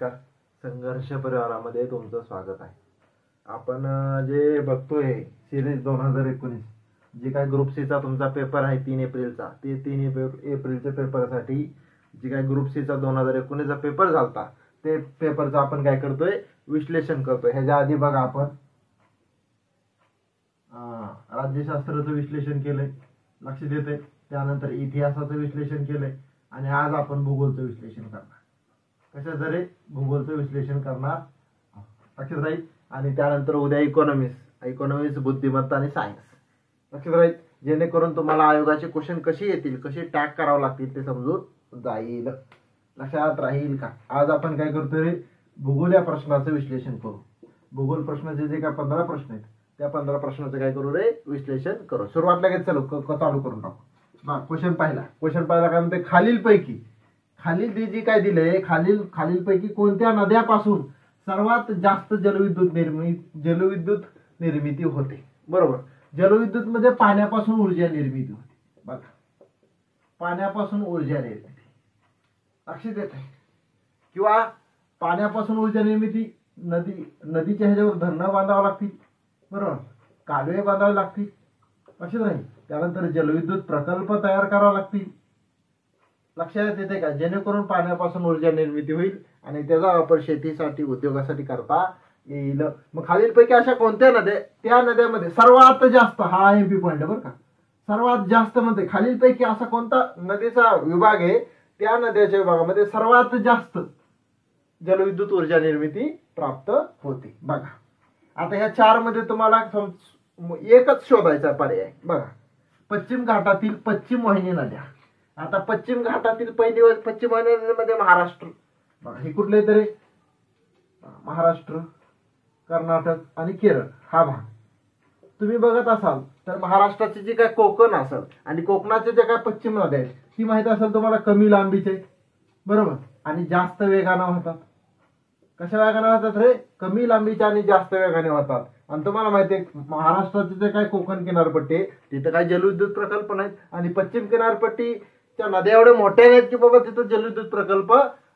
नमस्कार. संघर्ष परिवारामध्ये तुमचं स्वागत आहे. आपण जे बघतोय सिरीज 2019 जे काय ग्रुप सीचा तुमचा पेपर आहे 3 एप्रिलचा, ते 3 एप्रिलच्या पेपरसाठी जे काय ग्रुप सीचा 2019चा पेपर झालता ते पेपरचं आपण काय करतोय, विश्लेषण करतोय. ह्याच्या आधी बघा आपण राज्यशास्त्राचं विश्लेषण केलंय, लक्ष देते. त्यानंतर इतिहासाचं विश्लेषण केलंय आणि आज आपण भूगोलचं विश्लेषण करणार. कशाचं रे? भूगोलचं विश्लेषण करणार, लक्षात राहील. आणि त्यानंतर उद्या इकॉनॉमिक्स बुद्धिमत्ता आणि सायन्स, लक्षात राहील. जेणेकरून तुम्हाला आयोगाचे क्वेश्चन कसे येतील, कसे टॅग करावं लागतील ते समजून जाईल, लक्षात राहील का. आज आपण काय करतोय रे, भूगोल या प्रश्नाचं विश्लेषण करू. भूगोल प्रश्नाचे जे काय 15 प्रश्न आहेत त्या 15 प्रश्नाचं काय करू रे, विश्लेषण करू. सुरुवात लगेच चालू करून टाकू. क्वेश्चन पाहिला काय म्हणते, खालील जी काय दिलंय, खालीलपैकी कोणत्या नद्यापासून सर्वात जास्त जलविद्युत निर्मिती होते. बरोबर, जलविद्युत मध्ये पाण्यापासून ऊर्जा निर्मिती होते. बघा, पाण्यापासून ऊर्जा निर्मिती, लक्षात येत आहे. किंवा पाण्यापासून ऊर्जा निर्मिती, नदीच्या ह्याच्यावर धरणं बांधावं लागतील, बरोबर, कालवे बांधावे लागतील, लक्षात राहील. त्यानंतर जलविद्युत प्रकल्प तयार करावा लागतील, लक्षात येते का, जेणेकरून पाण्यापासून ऊर्जा निर्मिती होईल आणि त्याचा वापर शेतीसाठी, उद्योगासाठी करता येईल. मग खालीलपैकी अशा कोणत्या नद्या, त्या नद्यामध्ये सर्वात जास्त, हा एमपी पॉइंट बरं का, सर्वात जास्त म्हणते खालीलपैकी असा कोणता नदीचा विभाग आहे, त्या नद्याच्या विभागामध्ये सर्वात जास्त जलविद्युत ऊर्जा निर्मिती प्राप्त होते. बघा, आता ह्या 4 मध्ये तुम्हाला एकच शोधायचा पर्याय. बघा, पश्चिम घाटातील पश्चिम वाहिनी नद्या. आता पश्चिम घाटातील पहिली पश्चिम वाहिनी नद्यामध्ये महाराष्ट्र, बघा हे कुठले तरी, महाराष्ट्र, कर्नाटक आणि केरळ हा भाग तुम्ही बघत असाल तर महाराष्ट्राची जी काय कोकण असेल आणि कोकणाच्या ज्या काय पश्चिम नद्या आहेत ती माहित असेल तुम्हाला, कमी लांबीचे, बरोबर, आणि जास्त वेगानं वाहतात. कशा वेगाने वाहतात रे? कमी लांबीच्या आणि जास्त वेगाने वाहतात. आणि तुम्हाला माहिती आहे महाराष्ट्राचे जे काय कोकण किनारपट्टी तिथं काय जलविद्युत प्रकल्प नाहीत आणि पश्चिम किनारपट्टीच्या नद्या एवढ्या मोठ्या नाहीत की बाबा तिथं जलविद्युत प्रकल्प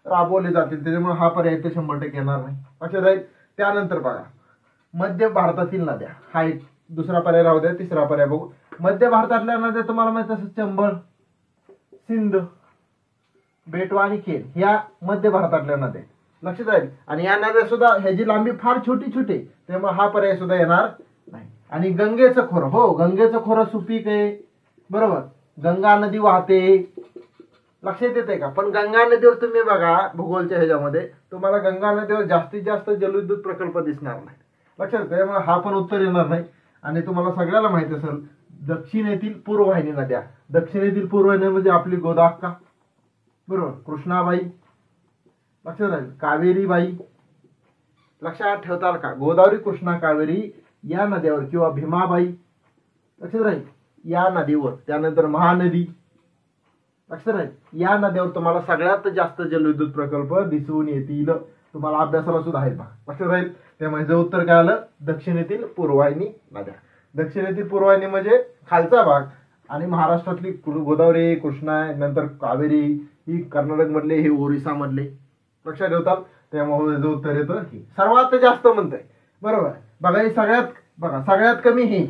राबवले जातील. त्याच्यामुळे हा पर्याय ते 100% येणार नाही, लक्षात राहील. त्यानंतर बघा, मध्य भारतातील नद्या, हा एक दुसरा पर्याय राहू द्या, तिसरा पर्याय बघू. मध्य भारतातल्या नद्या तुम्हाला माहिती असेल, चंबळ, सिंध, बेटवा आणि केन, ह्या मध्य भारतातल्या नद्या, लक्षात राहील. आणि या नद्या सुद्धा ह्याची लांबी फार छोटी त्यामुळे हा पर्याय सुद्धा येणार नाही. आणि गंगेचं खोरं, हो गंगेचं खोरं सुपीक आहे, बरोबर, गंगा नदी वाहते, लक्षात येते का. पण गंगा नदीवर तुम्ही बघा, भूगोलच्या ह्याच्यामध्ये तुम्हाला गंगा नदीवर जास्तीत जास्त जलविद्युत प्रकल्प दिसणार नाही, लक्षात येते. त्यामुळे हा पण उत्तर येणार नाही. आणि तुम्हाला सगळ्याला माहिती असेल, दक्षिणेतील पूर्ववाहिनी नद्या, दक्षिणेतील पूर्ववाहिनी म्हणजे आपली गोदाक्का, बरोबर, कृष्णाबाई, लक्षात राहील, कावेरीबाई, लक्षात ठेवताल का, गोदावरी, कृष्णा, कावेरी या नद्यावर, किंवा भीमाबाई, लक्षात राहील, या नदीवर. त्यानंतर महानदी, लक्षात राहील, या नद्यावर तुम्हाला सगळ्यात जास्त जलविद्युत प्रकल्प दिसून येतील. तुम्हाला अभ्यासाला सुद्धा आहेत बघा, लक्षात राहील. त्यामुळे जे उत्तर काय आलं, दक्षिणेतील पूर्ववाहिनी नद्या. दक्षिणेतील पूर्ववाहिनी म्हणजे खालचा भाग, आणि महाराष्ट्रातली गोदावरी, कृष्णा, नंतर कावेरी, ही कर्नाटक मधले, हे ओरिसा मधले, लक्षात ठेवतात. त्यामुळे जे उत्तर येतं हे सर्वात जास्त म्हणतंय, बरोबर. बघा हे सगळ्यात कमी हे,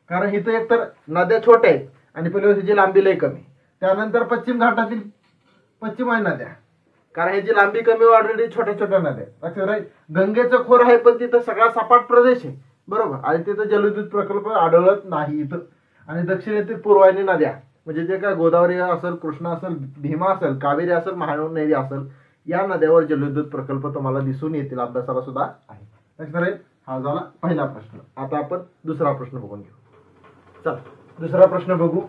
कारण इथं एकतर नद्या छोट्या आहेत आणि पहिल्या ह्याची लांबी लय कमी. त्यानंतर पश्चिम घाटातील पश्चिम वाहिनी नद्या, कारण ह्याची लांबी कमी, ऑलरेडी छोट्या छोट्या नद्या, लक्षात राहील. गंगेचं खोर आहे पण तिथं सगळा सपाट प्रदेश आहे, बरोबर, आणि तिथं जलविद्युत प्रकल्प आढळत नाही इथं. आणि दक्षिणेतील पूर्ववाहिनी नद्या म्हणजे जे काय गोदावरी असेल, कृष्णा असेल, भीमा असेल, कावेरी असेल, महानदी असेल, या नद्यावर जलविद्युत प्रकल्प तुम्हाला दिसून येतील, अभ्यासाला सुद्धा आहे, लक्षात राहील. हा झाला पहिला प्रश्न. आता आपण दुसरा प्रश्न बघून घेऊ. चल दुसरा प्रश्न बघू.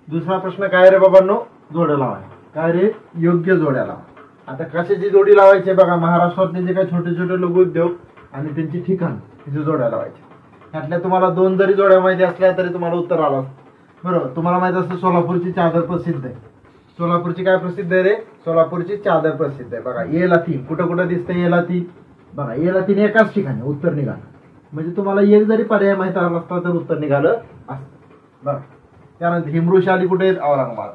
दुसरा प्रश्न काय रे बाबांनो, जोड्या लावायला. काय रे, योग्य जोड्या लावा. आता कशाची जोडी लावायची बघा, महाराष्ट्रातले जे काही छोटे छोटे लघु उद्योग आणि त्यांची ठिकाण, तिची जोड्या लावायची. त्यातल्या तुम्हाला 2 जरी जोड्या माहिती असल्या तरी तुम्हाला उत्तर आलं, बरोबर. तुम्हाला माहिती असतं सोलापूरची चादर प्रसिद्ध आहे. सोलापूरची काय प्रसिद्ध आहे रे, सोलापूरची चादर प्रसिद्ध आहे. बघा येला 3 कुठं कुठं दिसतंय, येला 3, बघा येला 3 एकाच ठिकाणी उत्तर निघालं. म्हणजे तुम्हाला एक जरी पर्याय माहिती आला नसता तर उत्तर निघालं असतं, बघा. त्यानंतर हिमृशाली कुठे आहेत, औरंगाबाद,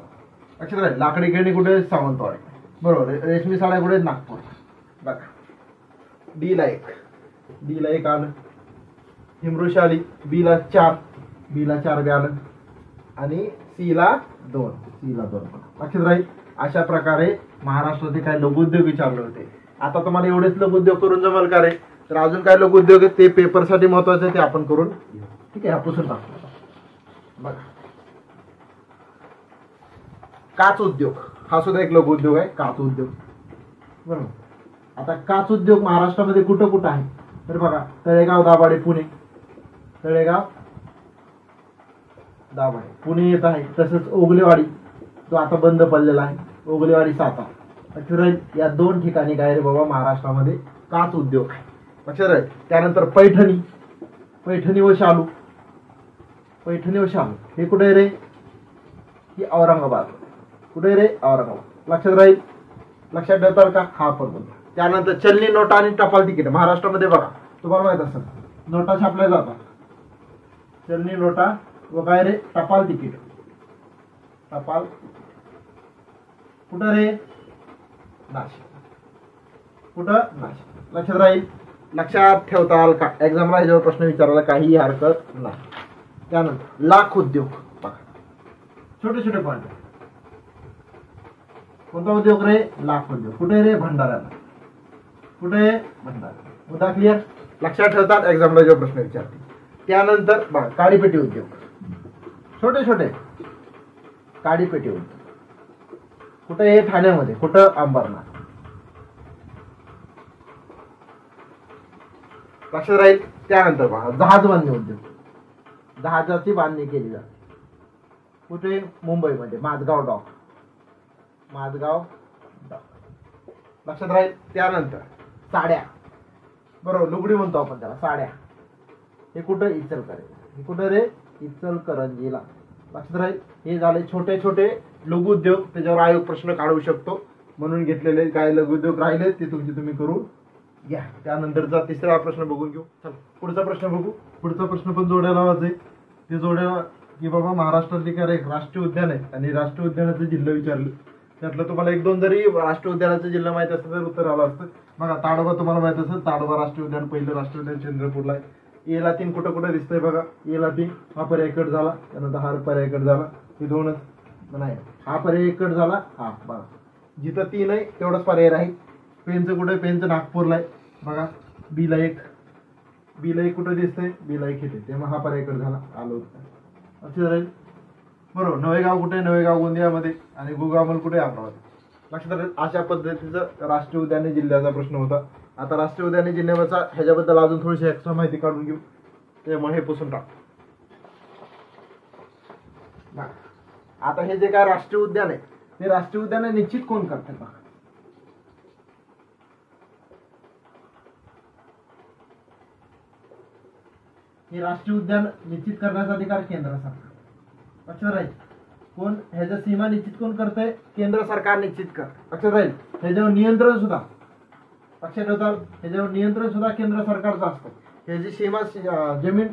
लक्षात राहील. लाकडी खेळणी कुठे आहेत, सावंतवाडी, बरोबर. रेशमी साड्या कुठे आहेत, नागपूर, बघा डी ला 1 आलं, हिमवृष आली, बी ला 4 बी आलं आणि सी ला 2 लक्षात राहील. अशा प्रकारे महाराष्ट्रातील काही लघुउद्योग विचारले होते. आता तुम्हाला एवढेच लघुउद्योग करून जमल का रे? तर अजून काय लघुउद्योग आहेत ते पेपरसाठी महत्वाचे ते आपण करून घेऊ. ठीक आहे, हा पुसून टाकू. बघा काच उद्योग हा सुद्धा एक लघुउद्योग आहे. काच उद्योग बरोबर. आता काच उद्योग महाराष्ट्रामध्ये कुठं कुठं आहे तर बघा तळेगाव दाभाडे पुणे, तळेगाव दाभाडे पुणे येत आहे. तसंच ओगलेवाडी जो आता बंद पडलेला आहे, ओगलेवाडी सातारा. लक्षात राहील या 2 ठिकाणी काय रे बाबा महाराष्ट्रामध्ये काच उद्योग आहे. लक्षात राहील. त्यानंतर पैठणी व शालू हे कुठे रे? ही औरंगाबाद. कुठे रे? औरंगाबाद. लक्षात राहील. लक्षात ठेवताल का? हा पण बोलतो. त्यानंतर चलनी नोटा आणि टपाल तिकीट महाराष्ट्रामध्ये बघा तुम्हाला माहित असेल नोटा छापल्या जातात, चलनी नोटा व काय रे? टपाल तिकीट. टपाल कुठं रे? नाशिक. कुठं? नाशिक. लक्षात राहील. लक्षात ठेवताल का? एक्झामला ह्याच्यावर प्रश्न विचारायला काही हरकत नाही. त्यानंतर लाख उद्योग बघा छोटे पॉइंट. कोणता उद्योग रे? लाख उद्योग. कुठे रे? भंडाऱ्याला. कुठे? भंडारा. मुद्दा क्लिअर. लक्षात ठेवतात एक्झामला जो प्रश्न विचारते. त्यानंतर बघा काडीपेटी उद्योग छोटे काडीपेटी उद्योग कुठे? हे ठाण्यामध्ये. कुठं? अंबरनाथ. लक्षात राहील. त्यानंतर बघा जहाज बांधणी उद्योग, जहाजाची बांधणी केली जाते. कुठे? मुंबईमध्ये माझगाव डॉक. लक्षात राहील. त्यानंतर साड्या बरोबर लुगडी म्हणतो आपण त्याला साड्या. हे कुठं? इचलकरंजी. हे कुठं रे? इचलकरंजीला. लक्षात राहील. हे झाले छोटे लघुउद्योग त्याच्यावर आयोग प्रश्न काढू शकतो म्हणून घेतलेले काय लघुउद्योग राहिले ते तुम्ही करून घ्या. त्यानंतरचा तिसरा प्रश्न बघून घेऊ. चल पुढचा प्रश्न बघू. पुढचा प्रश्न पण जोड्या लावायचा आहे. ते जोड्या की बाबा महाराष्ट्रातले काय राष्ट्रीय उद्यान आहे आणि राष्ट्रीय उद्यानाचे जिल्हा विचारले त्यातलं तुम्हाला 1-2 जरी राष्ट्रीय उद्यानाचा जिल्हा माहित असतं तर उत्तर आलं असतं. बघा ताडोबा तुम्हाला माहित असेल. ताडोबा राष्ट्रीय उद्यान पहिलं राष्ट्रीय उद्यान चंद्रपूरला आहे. ए ला 3 कुठं दिसतंय बघा. ए ला 3 हा पर्यायकट झाला. त्यानंतर हा पर्यायकट झाला. हे 2च नाही. हा पर्यायकट झाला. हा बघा जिथं 3 आहे तेवढंच पर्याय राहील. पेनचं कुठे? पेनचं नागपूरला आहे. बघा बी ला 1 कुठं दिसतंय? बी ला 1 येते तेव्हा हा पर्यायकट झाला. आलो लक्षात राहील. बरोबर. नवेगाव कुठे? नवेगाव गोंदियामध्ये आणि गुगामल कुठे? अमरावती. लक्षात राहील. अशा पद्धतीचं राष्ट्रीय उद्याने जिल्ह्याचा प्रश्न होता. आता राष्ट्रीय उद्याने जिल्ह्याचा ह्याच्याबद्दल अजून थोडीशी एक्स्ट्रा माहिती काढून घेऊ. त्यामुळे हे पुसून टाक. आता हे जे काय राष्ट्रीय उद्यान आहे ते राष्ट्रीय उद्यान निश्चित कोण करते बघा. हे राष्ट्रीय उद्यान निश्चित करण्याचा अधिकार केंद्र सरकार. लक्षात राहील. कोण? ह्याच्या सीमा निश्चित कोण करतंय? केंद्र सरकार निश्चित करते. लक्षात राहील. ह्याच्यावर नियंत्रण सुद्धा लक्षात ठेवतात. ह्याच्यावर नियंत्रण सुद्धा केंद्र सरकारचं असतं. ह्याची सीमा जमीन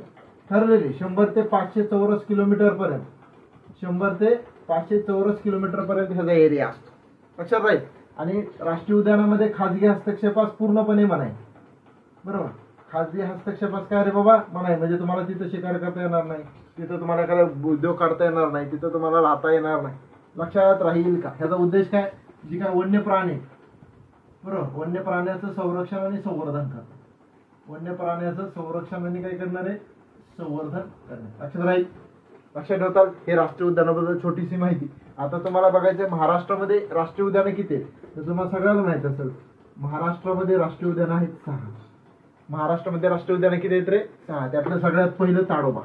ठरलेली 100 ते 500 चौरस किलोमीटर पर्यंत 100 ते 500 चौरस किलोमीटर पर्यंत ह्याचा एरिया असतो. लक्षात राहील. आणि राष्ट्रीय उद्यानामध्ये खाजगी हस्तक्षेपास पूर्णपणे मनाई. बरोबर. खाजगी हस्तक्षेपास काय रे बाबा? मनाई. म्हणजे तुम्हाला तिथं शिकार करता येणार नाही, तिथं तुम्हाला एखादा उद्योग करता येणार नाही, तिथं तुम्हाला राहता येणार नाही. लक्षात राहील का? ह्याचा उद्देश काय? जी काय वन्य प्राणी बरोबर वन्य प्राण्याचं संरक्षण आणि संवर्धन करणे. वन्य प्राण्याचं संरक्षण आणि काय करणार आहे? संवर्धन करणे. लक्षात राहील. लक्षात ठेवतात. हे राष्ट्रीय उद्यानाबद्दल छोटीशी माहिती. आता तुम्हाला बघायचं महाराष्ट्रामध्ये राष्ट्रीय उद्याने किती आहेत तर तुम्हाला सगळ्यांना माहित असेल. महाराष्ट्रामध्ये राष्ट्रीय उद्यान आहेत 6. महाराष्ट्रामध्ये राष्ट्रीय उद्यान किती आहेत रे? 6. त्यातलं सगळ्यात पहिलं ताडोबा.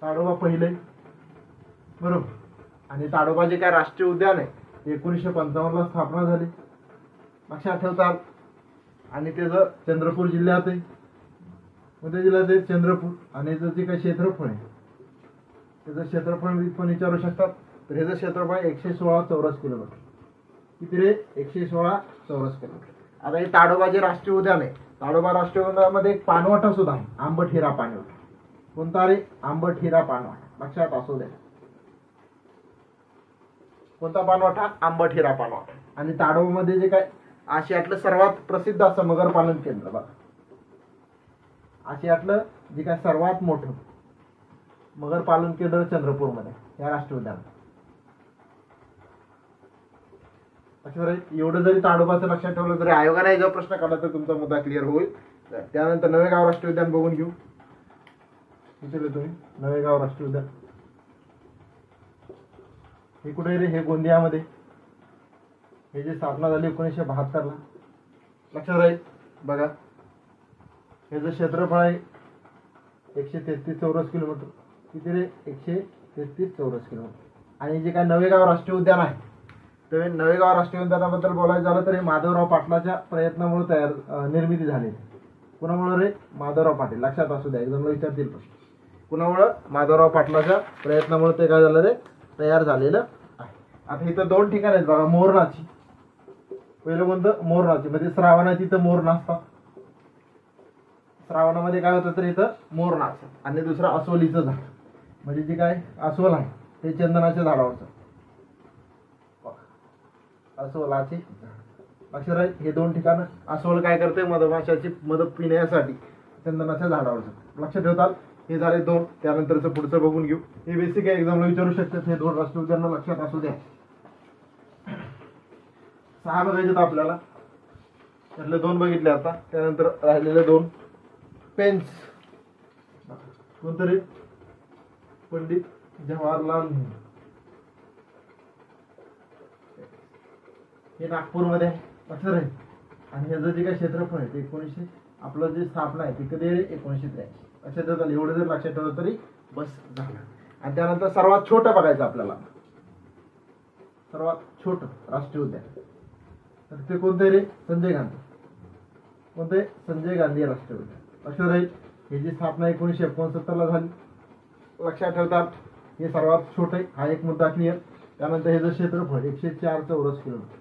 ताडोबा पहिले बरोबर. आणि ताडोबा जे काय राष्ट्रीय उद्यान आहे 1955 ला स्थापना झाली. लक्षात ठेवतात. आणि त्याचं चंद्रपूर जिल्ह्यात आहे. कोणत्या जिल्ह्यात आहे? चंद्रपूर. आणि त्याचं जे काही क्षेत्रफळ आहे त्याचं क्षेत्रफळ पण विचारू शकतात. तर ह्याचं क्षेत्रफळ 116 चौरस किलोमीटर. किती रे? 116 चौरस किलोमीटर. आता हे ताडोबा जे राष्ट्रीय उद्यान आहे ताडोबा राष्ट्रीय उद्यानामध्ये एक पाणवठा सुद्धा आहे. आंबटहिरा पाणवठा. कोणता रे? आंबटहिरा पाणवठा. लक्षात असू द्या. कोणता पाणवठा? आंबटहिरा पाणवठा. आणि ताडोबामध्ये जे काय आशियातलं सर्वात प्रसिद्ध असं मगर पालन केंद्र बघा. आशियातलं जे काय सर्वात मोठं मगर पालन केंद्र चंद्रपूरमध्ये या राष्ट्रीय उद्यानात. लक्षात राहील. एवढं जरी ताडोबाचं लक्षात ठेवलं तरी आयोगाने जो प्रश्न काढला तर तुमचा मुद्दा क्लिअर होईल. त्यानंतर नवेगाव राष्ट्रीय उद्यान बघून घेऊ. इथे तुम्ही नवेगाव राष्ट्रीय उद्यान हे कुठे रे? हे गोंदियामध्ये. हे जे स्थापना झाली 1972 ला. लक्षात राहील. बघा हे जे क्षेत्रफळ आहे 133 चौरस किलोमीटर. किती रे? 133 चौरस किलोमीटर. आणि जे काय नवेगाव राष्ट्रीय उद्यान आहे तर नवेगाव राष्ट्रीय उद्यानाबद्दल बोलायचं झालं तर हे माधवराव पाटलाच्या प्रयत्नामुळे निर्मिती झाली. कुणामुळे रे? माधवराव पाटील. लक्षात असू द्या, एकदम विचारतील प्रश्न. कुणामुळे? माधवराव पाटलाच्या प्रयत्नामुळे ते काय झालं रे? तयार झालेलं आहे. आता इथं 2 ठिकाण आहेत बघा. मोरनाची. पहिलं कोणतं? मोरनाची. म्हणजे श्रावणात इथं मोर नाचतात. श्रावणामध्ये काय होतं तर इथं मोर नाच. आणि दुसरं अस्वलीचं झाड. म्हणजे जे काय अस्वल आहे ते चंदनाच्या झाडावरचं. अस्वलाचे झाड. लक्षात राहील. हे 2 ठिकाणं. अस्वल काय करते? मधमाशाची मध पिण्यासाठी चंदनाच्या झाडावरचं. लक्षात ठेवतात. हे झाले 2. त्यानंतरचं पुढचं बघून घेऊ. हे बेसिक आहे, एक्झामला विचारू शकतात. हे 2 राष्ट्रीय उद्यान लक्षात असू द्या. 6 बघायचे आपल्याला. त्यातले 2 बघितले आता. त्यानंतर राहिलेले 2 पेन्स. कोणतरी? पंडित जवाहरलाल नेहरू. हे नागपूरमध्ये आहे. लक्षात राहील. आणि ह्याचं जे काही क्षेत्रफळ आहे ते 1900 आपलं जे स्थापना आहे ती कधी आहे? 1983. लक्षात ठेवता. एवढं जर लक्षात ठेवलं तरी बस झालं. आणि त्यानंतर सर्वात छोटं बघायचं आपल्याला. सर्वात छोटं राष्ट्रीय उद्यान तर ते कोणते रे? संजय गांधी. कोणते? संजय गांधी राष्ट्रीय उद्यान. लक्षात राहील. ही जी स्थापना 1969 ला झाली. लक्षात ठेवतात. हे सर्वात छोटे. हा एक मुद्दा क्लिअर. त्यानंतर हे जे क्षेत्रफळ 104 चौरस किलोमीटर.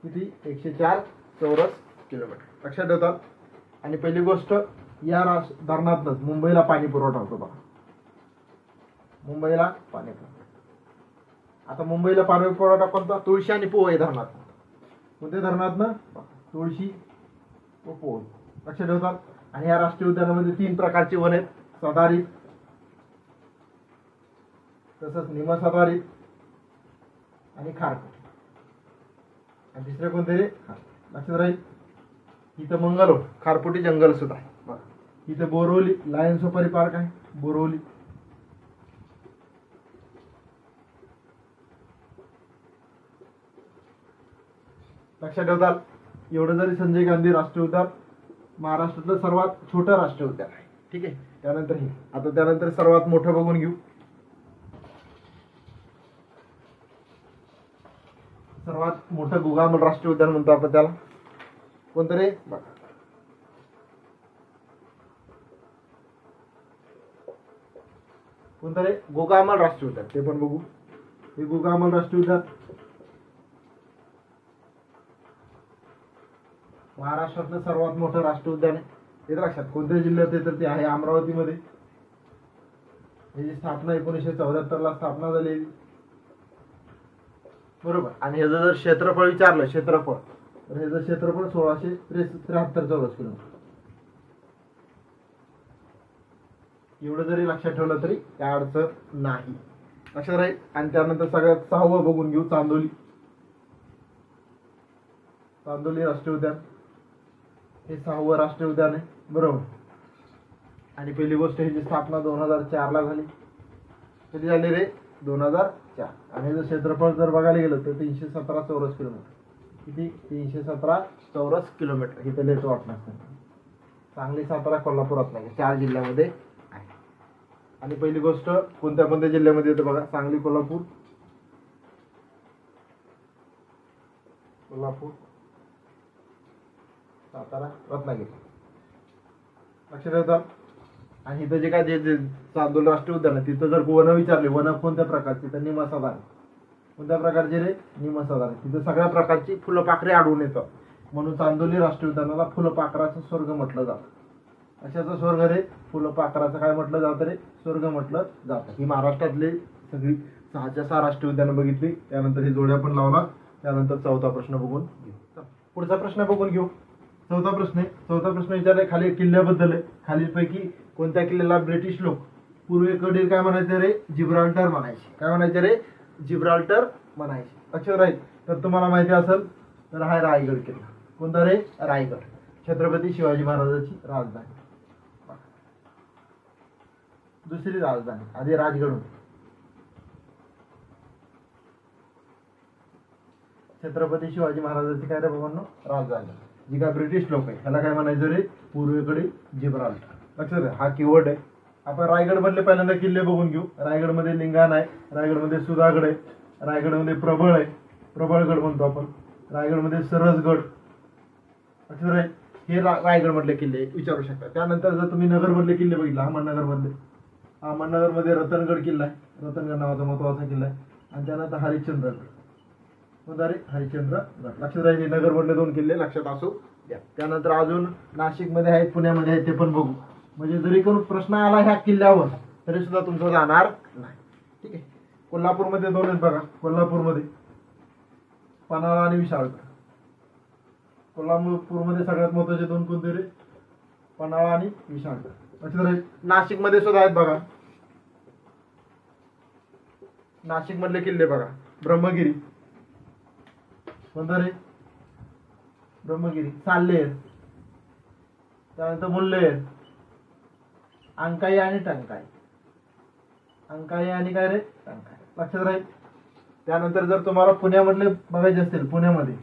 किती? 104 चौरस किलोमीटर. लक्षात ठेवतात. आणि पहिली गोष्ट या धरणातच मुंबईला पाणी पुरवठा होतो बघा. मुंबईला पाणी पुरवठा. आता मुंबईला पाणी पुरवठा कोणता? तुळशी आणि पोवई धरणात. कोणत्या धरणातनं? तुळशी व पोवई. लक्षात ठेवतात. आणि या राष्ट्रीय उद्यानामध्ये 3 प्रकारची वन आहेत. सदाहरित, तसंच निमसदाहरित आणि खारफुटी. आणि तिसरे कोणते रे? लक्षात राहील. इथं मंगलोर खारफुटी जंगल सुद्धा आहे. इथे बोरवली लायन सफारी पार्क आहे. बोरवली. लक्षात ठेवतात. एवढं जरी संजय गांधी राष्ट्रीय उद्यान महाराष्ट्रातलं सर्वात छोटं राष्ट्रीय उद्यान आहे. ठीक आहे. त्यानंतर हे आता त्यानंतर सर्वात मोठं बघून घेऊ. सर्वात मोठं गोगामल राष्ट्रीय उद्यान म्हणतो आपण त्याला. कोणतं रे? कोणतं रे? गोगामल राष्ट्रीय उद्यान. ते पण बघू. हे गोगामल राष्ट्रीय उद्यान महाराष्ट्रातलं सर्वात मोठं राष्ट्रीय उद्यान आहे. हे लक्षात. कोणत्या जिल्ह्यात आहे तर ते आहे अमरावतीमध्ये. याची स्थापना 1974 ला स्थापना झालेली. बरोबर. आणि ह्याचं जर क्षेत्रफळ विचारलं क्षेत्रफळ तर ह्याचं क्षेत्रफळ 1673 चौरस किलोमीटर. एवढं जरी लक्षात ठेवलं तरी काय अडचण नाही. लक्षात राहील. आणि त्यानंतर सगळ्यात 6वं बघून घेऊ. चांदोली. चांदोली राष्ट्रीय उद्यान हे 6वं राष्ट्रीय उद्यान आहे. बरोबर. आणि पहिली गोष्ट ह्याची स्थापना 2004 ला झाली. कधी झाली रे? 2004. आणि ह्याचं क्षेत्रफळ जर बघायला गेलं तर 317 चौरस किलोमीटर. किती? 317 चौरस किलोमीटर. इथे लेट वाटणार. सांगली, सातारा, कोल्हापुरात नाही 4 जिल्ह्यामध्ये आहे. आणि पहिली गोष्ट कोणत्या जिल्ह्यामध्ये येते बघा. सांगली, कोल्हापूर, सातारा, रत्नागिरी. लक्षात ठेवतात. आणि इथं जे काय जे चांदोली राष्ट्रीय उद्यान आहे तिथं जर वन विचारले वन कोणत्या प्रकारची तर निमसदाहरित. कोणत्या प्रकारचे रे? निमसदाहरित. तिथं सगळ्या प्रकारची फुलपाखरे आढळून येतात. म्हणून चांदोली राष्ट्रीय उद्यानाला फुलपाखराचं स्वर्ग म्हटलं जातं. कशाचं स्वर्ग रे? फुलपाखराचं काय म्हटलं जातं रे? स्वर्ग म्हटलं जातं. ही महाराष्ट्रातली सगळी 6च्या 6 राष्ट्रीय उद्यानं बघितली. त्यानंतर ही जोड्या पण लावला. त्यानंतर 4था प्रश्न बघून घेऊ. पुढचा प्रश्न बघून घेऊ. चौथा प्रश्न विचारलाय खाली किल्ल्याबद्दल आहे. खालीलपैकी कोणत्या किल्ल्याला ब्रिटिश लोक पूर्वेकडील काय म्हणायचे रे, जिब्राल्टर म्हणायचे. काय म्हणायचे रे, जिब्राल्टर म्हणायचे. लक्षात राहील. तर तुम्हाला माहिती असेल तर हा रायगड किल्ला. कोणता रे, रायगड. छत्रपती शिवाजी महाराजांची राजधानी. दुसरी राजधानी आधी राजगड होती. छत्रपती शिवाजी महाराजांची काय रे बाबांनो, राजधानी. जी काय ब्रिटिश लोक आहे ह्याला काय म्हणायचं रे, पूर्वेकडे जिब्राल्टर. लक्षात आहे, हा कीवर्ड आहे. आपण रायगड मधले पहिल्यांदा किल्ले बघून घेऊ. रायगडमध्ये लिंगाण आहे, रायगडमध्ये सुधागड आहे, रायगडमध्ये प्रबळ आहे, प्रबळगड म्हणतो आपण, रायगडमध्ये सरसगड. लक्षात आहे, हे रायगड मधले किल्ले विचारू शकता. त्यानंतर जर तुम्ही नगर मधले किल्ले बघितला, अहमदनगर मधले, अहमदनगर मध्ये रतनगड किल्ला आहे, रतनगड नावाचा महत्वाचा किल्ला आहे. आणि त्यानंतर हरिश्चंद्रगड. कोणता रे, हरिश्चंद्रगड. लक्षात राहील, नगर मधले 2 किल्ले लक्षात असू द्या. त्यानंतर अजून नाशिक मध्ये आहेत, पुण्यामध्ये आहेत, ते पण बघू. म्हणजे जरी कोण प्रश्न आला ह्या किल्ल्यावर तरी सुद्धा तुमचं जाणार नाही. ठीक आहे. कोल्हापूरमध्ये 2 आहेत बघा. कोल्हापूरमध्ये पन्हाळा आणि विशाळगड. कोल्हापूरमध्ये सगळ्यात महत्वाचे 2 कोणते रे, पन्हाळा आणि विशाळगड. लक्षात राहील. नाशिक मध्ये सुद्धा आहेत बघा. नाशिक मधले किल्ले बघा, ब्रह्मगिरी. कोणता रे, ब्रह्मगिरी. साल्हेर, त्यानंतर मुल्हेर, अंकाई आणि टंकाई. अंकाई आणि काय रे, टंकाई. लक्षात राहील. त्यानंतर जर तुम्हाला पुण्यामधले बघायचे असतील, पुण्यामध्ये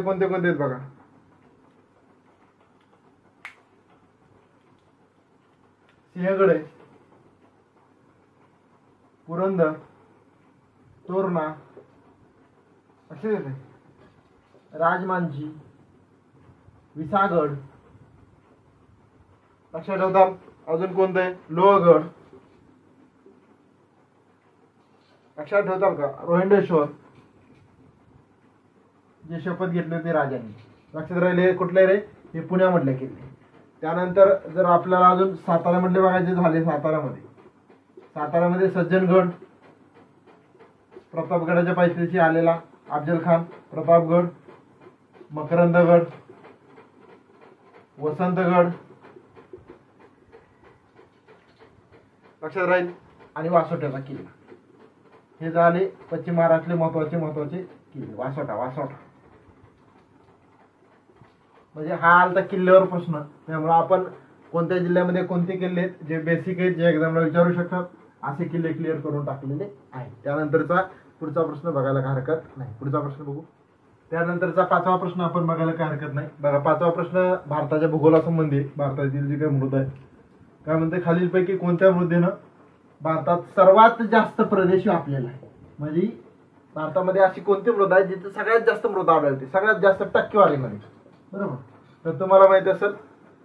कोणते कोणते आहेत बघा. सिंहगड आहे, पुरंदर, तोरणा, असे राजमांची, विसागड. लक्षात ठेवतात. अजून कोणतं आहे, लोहगड. लक्षात ठेवताल का, रोहिंडेश्वर, जे शपथ घेतली होती राजांनी. लक्षात राहिले. कुठले रे, हे पुण्यामधले किल्ले. त्यानंतर जर आपल्याला अजून साताऱ्यामधले बघायचे झाले, साताऱ्यामध्ये सज्जनगड, प्रतापगडाच्या पायथ्याशी आलेला अफजल खान, प्रतापगड, मकरंदगड, वसंतगड. लक्षात राहील. आणि वासोट्याचा किल्ला. हे झाले पश्चिम महाराष्ट्रातले महत्वाचे किल्ले. वासोटा म्हणजे हा आलता किल्ल्यावर प्रश्न. त्यामुळे आपण कोणत्या जिल्ह्यामध्ये कोणते किल्ले आहेत जे बेसिक आहेत, जे एक्झामला विचारू शकतात, असे किल्ले क्लिअर करून टाकलेले आहेत. त्यानंतरचा पुढचा प्रश्न बघायला काय हरकत नाही. पुढचा प्रश्न बघू. त्यानंतरचा 5वा प्रश्न आपण बघायला काय हरकत नाही. बघा, 5वा प्रश्न भारताच्या भूगोलासंबंधी आहे. भारतातील जे काही मृदा आहे, काय म्हणते, खालीलपैकी कोणत्या मृदेनं भारतात सर्वात जास्त प्रदेश व्यापलेला आहे. म्हणजे भारतामध्ये अशी कोणती मृदा आहे जिथे सगळ्यात जास्त मृदा आढळते, सगळ्यात जास्त टक्केवारीमध्ये. बरोबर. तर तुम्हाला माहिती असेल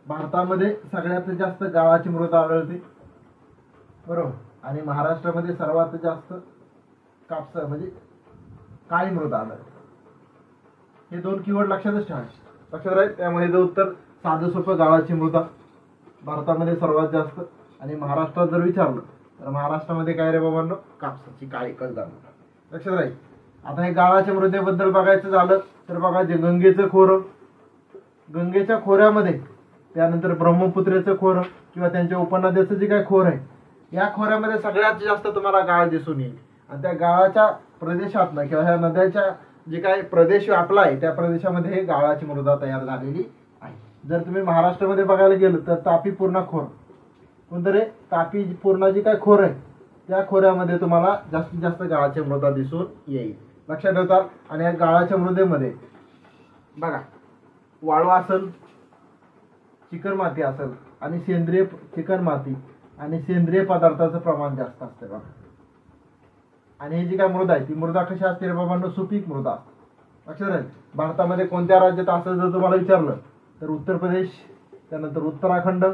भारतामध्ये सगळ्यात जास्त गाळाची मृदा आढळते. बरोबर. आणि महाराष्ट्रामध्ये सर्वात जास्त कापसा म्हणजे काळी मृदा आढळते. हे 2 कीवर्ड लक्षातच ठेवायचे. लक्षात राहील. त्यामुळे हे उत्तर साधं सोपं, गाळाची मृदा भारतामध्ये सर्वात जास्त. आणि महाराष्ट्रात जर विचारलं तर महाराष्ट्रामध्ये काय रे बाबांनो, कापसाची काळी कलदार मृदा. लक्षात राहील. आता हे गाळाच्या मृदेबद्दल बघायचं झालं तर बघा, जे गंगेचं खोरं, गंगेच्या खोऱ्यामध्ये, त्यानंतर ब्रह्मपुत्रेचं खोरं किंवा त्यांच्या उपनद्याचं जे काय खोर आहे, या खोऱ्यामध्ये सगळ्यात जास्त तुम्हाला गाळ दिसून येईल. आणि त्या गाळाच्या प्रदेशातनं किंवा ह्या नद्याच्या जे काय प्रदेश व्यापला आहे त्या प्रदेशामध्ये हे गाळाची मृदा तयार झालेली आहे. जर तुम्ही महाराष्ट्रामध्ये बघायला गेलो तर तापी पूर्णा खोर, कोणतं रे, तापी पूर्णा जी काय खोर आहे त्या खोऱ्यामध्ये तुम्हाला जास्तीत जास्त गाळाची मृदा दिसून येईल. लक्षात ठेवतात. आणि या गाळाच्या मृदेमध्ये बघा, वाळू असेल, चिकणमाती असेल आणि सेंद्रिय चिकणमाती आणि सेंद्रिय पदार्थाचं प्रमाण जास्त असते बघा. आणि ही जी काय मृदा आहे ती मृदा कशी असते रे बाबांनो, सुपीक मृदा. लक्षात राहील. भारतामध्ये कोणत्या राज्यात असं जर तुम्हाला विचारलं तर उत्तर प्रदेश, त्यानंतर उत्तराखंड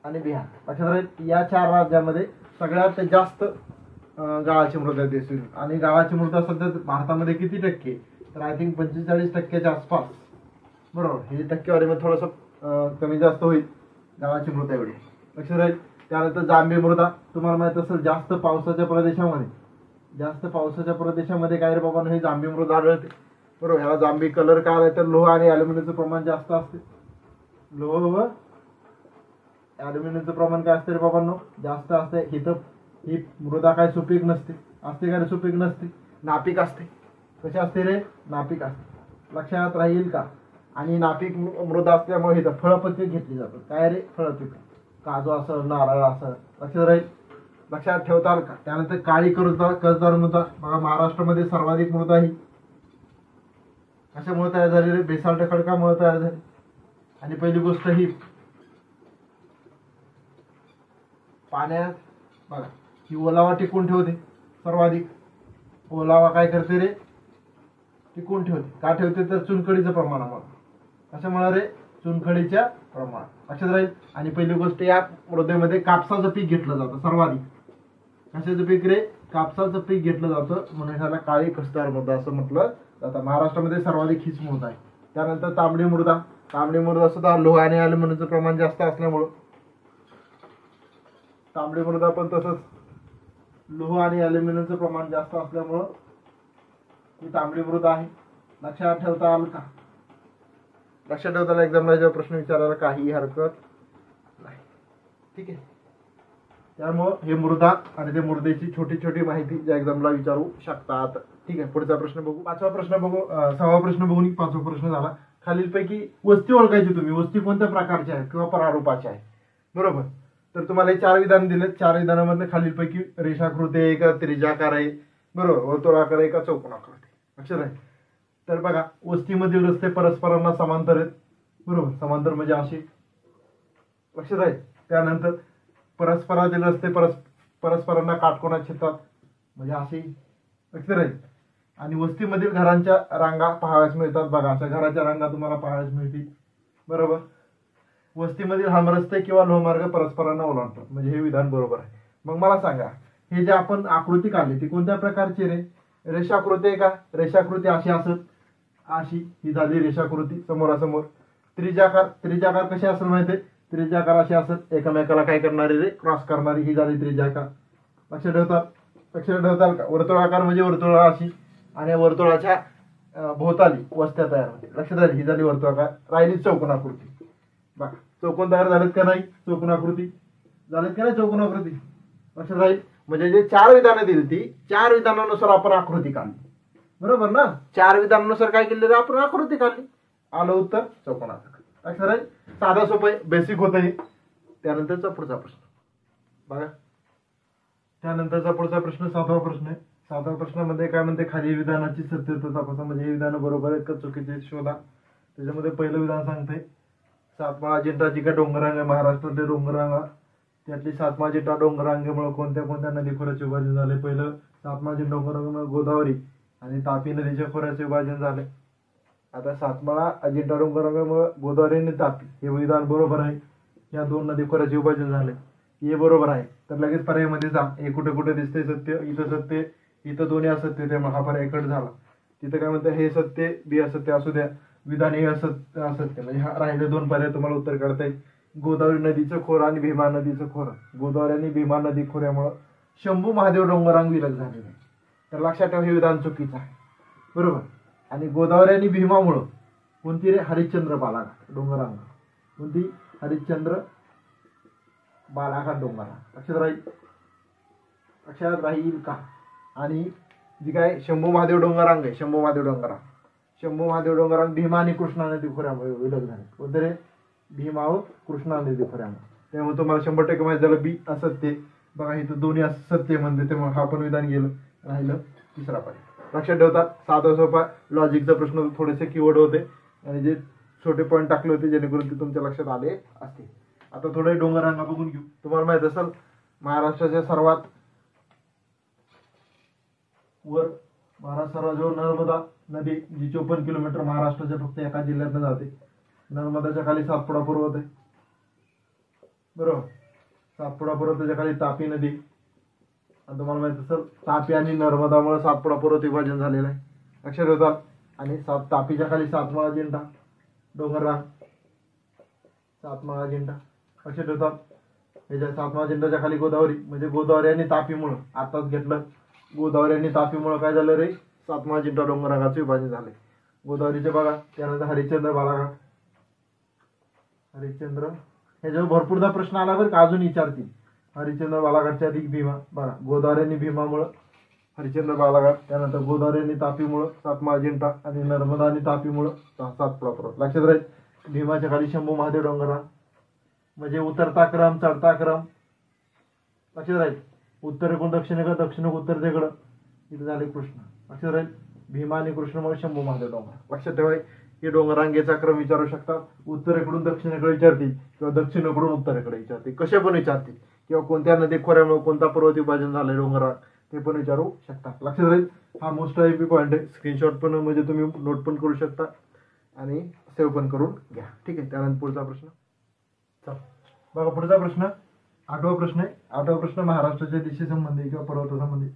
आणि बिहार. लक्षात राहील. या 4 राज्यामध्ये सगळ्यात जास्त गाळाची मृदा दिसून. आणि गाळाची मृदा सध्या भारतामध्ये किती टक्के, तर आय थिंक 45% आसपास. बरोबर. हे टक्केवारीमध्ये थोडंसं कमी जास्त होईल गाळाची मृदा एवढी. लक्षात राहील. त्यानंतर जांभी मृदा, तुम्हाला माहित असेल जास्त पावसाच्या प्रदेशामध्ये काय रे बाबांनो, हे जांभी मृदा आढळते. बरोबर. ह्याला जांभी कलर काय आलाय तर लोह आणि ॲल्युमिनियमचं प्रमाण जास्त असते. लोह व ॲल्युमिनियमचं प्रमाण काय असते रे बाबांनो, जास्त असते. ही मृदा काय सुपीक नसते, असते का रे सुपीक नसते, नापीक असते. कशी असते रे, नापीक असते. लक्षात राहील का. आणि नापीक मृदा असल्यामुळे इथं फळपिके घेतली जातात. काय रे, फळपिक, काजू असं, नारळ असं. लक्षात राहील, लक्षात ठेवताल का. त्यानंतर काळी कसदार मृदा. बघा महाराष्ट्रामध्ये सर्वाधिक मृदा ही कशामुळे तयार झाली रे, बेसाल्ट खडकामुळे तयार झाली. आणि पहिली गोष्ट ही पाण्यात बघा ही ओलावा टिकून ठेवते सर्वाधिक. ओलावा काय करते रे, टिकून ठेवते. का ठेवते तर चुनखडीचं प्रमाणामुळे. कशामुळे रे, चुनखडीच्या प्रमाण. लक्षात राहील. आणि पहिली गोष्ट या मृदेमध्ये कापसाचं पीक घेतलं जातं सर्वाधिक. कशाचं पीक रे, कापसाचं पीक घेतलं जातं, म्हणून ह्याला काळी कसदार मृदा असं म्हटलं जातं. महाराष्ट्रामध्ये सर्वाधिक हीच मृदा आहे. त्यानंतर तांबडी मृदा. तांबडी मृदा सुद्धा लोह आणि ॲल्युमिनियमचं प्रमाण जास्त असल्यामुळं तांबडी मृदा पण तसंच लोह आणि ॲल्युमिनियमचं प्रमाण जास्त असल्यामुळं ही तांबडी मृदा आहे. लक्षात ठेवता आलं का. लक्षात ठेवताना एक्झामला प्रश्न विचारायला काही हरकत नाही. ठीक आहे. त्यामुळं हे मृदा आणि ते मृदेची छोटी छोटी माहिती ज्या एक्झामला विचारू शकतात. ठीक आहे. पुढचा प्रश्न बघू. 5वा प्रश्न बघू. 6वा प्रश्न बघून 5वा प्रश्न झाला. खालीलपैकी वस्ती ओळखायची तुम्ही. वस्ती कोणत्या प्रकारची आहे किंवा प्रारूपाची आहे. बरोबर. तर तुम्हाला हे 4 विधान दिलेत. 4 विधानामधले खालीलपैकी रेषाकृती आहे का त्रिज्याकार आहे, बरोबर, वर्तुळाकार आहे का चौकोनाकार आहे. लक्षात आहे. तर बघा वस्तीमधील रस्ते परस्परांना समांतर आहेत. बरोबर. समांतर म्हणजे असे. लक्षात आहे. त्यानंतर परस्परातील रस्ते परस्परांना काटकोनात छेदतात म्हणजे असे. लक्षात आहे. आणि वस्तीमधील घरांच्या रांगा पाहाव्यास मिळतात. बघा अशा घराच्या रांगा तुम्हाला पाहाव्यास मिळतील. बरोबर. वस्तीमधील हमरस्ते किंवा लोहमार्ग परस्परांना ओलांडतात म्हणजे हे विधान बरोबर आहे. मग मला सांगा हे जे आपण आकृती काढली ती कोणत्या प्रकारची रे, रेषाकृती आहे का. रेषाकृती अशी असत, अशी ही झाली रेषाकृती समोरासमोर. त्रिज्याकार कशी असेल माहिती आहे. त्रिज्याकार अशी असत, एकमेकाला काय करणारी रे, क्रॉस करणारी, ही झाली त्रिज्याकार. लक्षात ठेवताल का. वर्तुळाकार म्हणजे वर्तुळ अशी आणि वर्तुळाच्या भोवताली वस्त्या तयार होते. लक्षात राहील. ही झाली वर्तुळाकार. राहिली चौकोनाकृती. बघा चौकोन तयार झालेत का नाही, चौकोनाकृती झालेत का नाही, चौकोनाकृती. लक्षात राहील. म्हणजे जे 4 विधानं दिली ती 4 विधानानुसार आपण आकृती काढली. बरोबर ना. 4 विधानानुसार काय केलं रे, आपण आकृती काढली. आलं उत्तर चौकोनाकृती. लक्षात राहील. साधा सोपं आहे, बेसिक होतं हे. त्यानंतरचा पुढचा प्रश्न बघा. त्यानंतरचा पुढचा प्रश्न 7वा प्रश्न आहे. 7व्या प्रश्नामध्ये काय म्हणते, खाली विधानाची सत्यता तपासा म्हणजे हे विधान बरोबर आहेत का चुकीचे शोधा. त्याच्यामध्ये पहिलं विधान सांगते सातमाळा अजिंठा जी काय डोंगररांग आहे महाराष्ट्रातले डोंगररांगा, त्यातली सातमाळा अजिंठा डोंगररांगेमुळे कोणत्या कोणत्या नदी खोऱ्याचे विभाजन झाले. पहिलं सातमाळा अजिंठा डोंगररांगेमुळे गोदावरी आणि तापी नदीच्या खोऱ्याचे विभाजन झाले. आता सातमाळा अजिंठा डोंगररांगेमुळे गोदावरी आणि तापी हे विधान बरोबर आहे. या 2 नदी खोऱ्याचे विभाजन झाले हे बरोबर आहे. तर लगेच पर्यायामध्ये जा. हे कुठे कुठे दिसते सत्य, इथं सत्य, इथं दोन्ही असत्य, त्यामुळे हा पर्याय कट झाला. तिथं काय म्हणतं हे सत्य बी असत्य असू द्या, विधान हे असत्य म्हणजे हा राहिले 2 पर्याय तुम्हाला उत्तर काढता येईल. गोदावरी नदीचं खोरं आणि भीमा नदीचं खोरं. गोदावरी आणि भीमा नदी खोऱ्यामुळं शंभू महादेव डोंगररांग विलग झालेले आहे. तर लक्षात ठेवा हे विधान चुकीचं आहे. बरोबर. आणि गोदावरी आणि भीमामुळं कोणती रे, हरिश्चंद्र बालाघाट डोंगररांग. कोणती, हरिश्चंद्र बालाघाट डोंगररांग. लक्षात राहील का. आणि जी काय शंभू महादेव डोंगररांग आहे, शंभू महादेव डोंगररांग भीमा आणि कृष्णा नदी खोऱ्यामुळे विलग झाले. कोणते रे, भीमा व कृष्णा नदी खोऱ्यामुळे. त्यामुळे तुम्हाला 100% माहिती झालं बी असत्य. बघा इथं दोन्ही सत्य म्हणते, त्यामुळे हा पण विधान गेलं. राहिलं तिसरा पर्याय. लक्षात ठेवता. साधा सोपा लॉजिकचा प्रश्न, थोडेसे कीवर्ड होते आणि जे छोटे पॉईंट टाकले होते जेणेकरून ते तुमच्या लक्षात आले असतील. आता थोडे डोंगररांगा बघून घेऊ. तुम्हाला माहित असेल महाराष्ट्राच्या सर्वात वर महाराष्ट्राजवळ नर्मदा नदी जी 54 किलोमीटर महाराष्ट्राच्या फक्त एका जिल्ह्यातून जाते. नर्मदाच्या खाली सातपुडा पर्वत आहे. बरोबर. सातपुडा पर्वताच्या खाली तापी नदी. आणि तुम्हाला माहित असेल तापी आणि नर्मदामुळे सातपुडा पर्वत विभाजन झालेलं आहे. लक्षात ठेवता. आणि तापीच्या खाली सातमाळा अजिंठा डोंगररांग, सातमाळा अजिंठा. लक्षात ठेवता. ह्याच्या सातमाळा अजिंठाच्या खाली गोदावरी म्हणजे गोदावरी आणि तापीमुळं आताच घेतलं. गोदावरी आणि तापीमुळे काय झालं रे, सातमाळा अजिंठा डोंगररांगाचे विभाजन झाले. गोदावरीचे बघा. त्यानंतर हरिश्चंद्र बालाघाट. हरिश्चंद्र ह्याच्यावर भरपूरदा प्रश्न आला बरं का, अजून विचारतील. हरिश्चंद्र बालाघाटच्या अधिक भीमा. बघा गोदावरी आणि भीमामुळं हरिश्चंद्र बालाघाट. त्यानंतर गोदावरी आणि तापीमुळं सातमा अजिंठा आणि नर्मदा आणि तापीमुळं सातपुडा पर्वत. लक्षात राहील. भीमाच्या खाली शंभू महादेव डोंगररांग म्हणजे उतरता क्रम चढता क्रम. लक्षात राहील. उत्तरेकडून दक्षिणेकडे दक्षिणेकडून उत्तरेकडं इथे झाले कृष्ण. लक्षात राहील. भीमा आणि कृष्णमुळे शंभू महादेव डोंगर. लक्षात ठेवा हे डोंगररांगेचा क्रम विचारू शकतात. उत्तरेकडून दक्षिणेकडे विचारतील किंवा दक्षिणेकडून उत्तरेकडे विचारतील. कसे पण विचारतील. किंवा कोणत्या नदी खोऱ्यामुळे कोणता पर्वत विभाजन झालंय डोंगरात ते पण विचारू शकतात. लक्षात राहील. हा मोस्ट आयपी पॉईंट आहे. स्क्रीनशॉट पण म्हणजे तुम्ही नोट पण करू शकता आणि सेव्ह पण करून घ्या. ठीक आहे. त्यानंतर पुढचा प्रश्न. चला बघा पुढचा प्रश्न 8वा प्रश्न आहे. 8वा प्रश्न महाराष्ट्राच्या दिशेसंबंधी किंवा पर्वतासंबंधी.